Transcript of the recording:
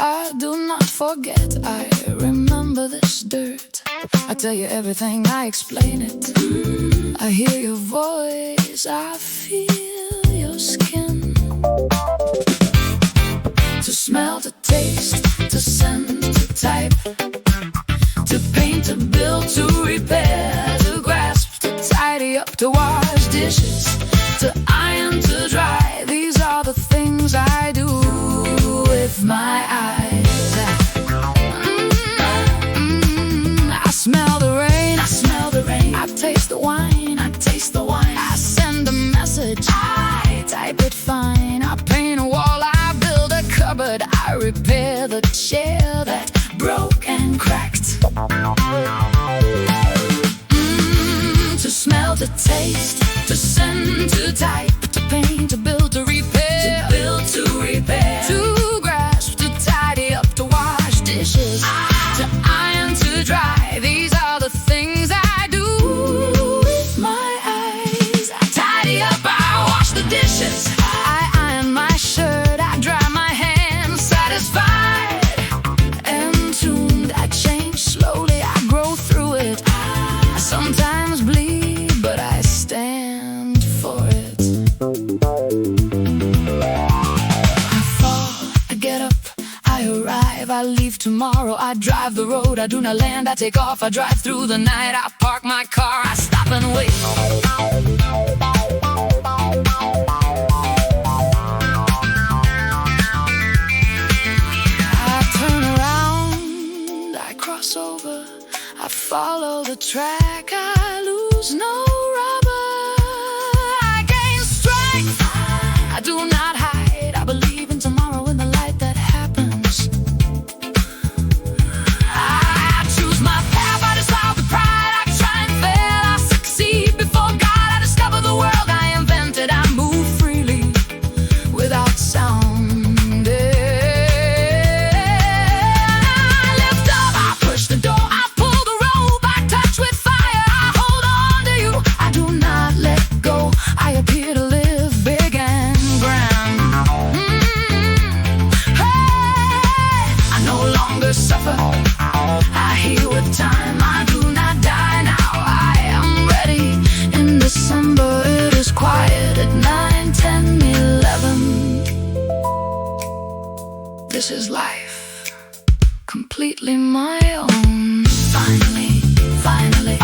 I do not forget, I remember this dirt. I tell you everything, I explain it. I hear your voice, I feel your skin. To smell, to taste, to send, to type, to paint, to build, to repair, to grasp, to tidy up, to wash dishes, to iron, to dry. These are the things I do with my eyes. I smell the rain, I smell the rain. I taste the wine, I taste the wine. I send a message, I type it fine. I paint a wall, I build a cupboard. I repair the chair that broke and cracked. To smell, to taste, to send, to type, to paint, to build, to repair, to build, to repair, to grasp, to tidy up, to wash dishes, to iron, to dry. These are the things I do with my eyes. I tidy up, I wash the dishes, I iron my shirt, I dry my hands, satisfied and tuned. I change slowly, I grow through it. I sometimes bleed, but I stand for it. I fall, I get up, I arrive, I leave tomorrow. I drive the road, I do not land, I take off, I drive through the night. I park my car, I stop and wait. I turn around, I cross over, I follow the track, I lose no rubber. I gain strength, I do not hide. I believe in tomorrow, in the light that happens. I choose my path, I decide with pride. I try and fail, I succeed before God. I discover the world I invented. I move freely without sound. I lift up, I push the door, I pull the rope, I touch with fire, I hold on to you. I do not let go, I appear to live big and grand. Hey, I no longer suffer, I heal with time. I do not die now, I am ready. In December it is quiet at 9, 10, 11. This is life, completely my own. Finally, finally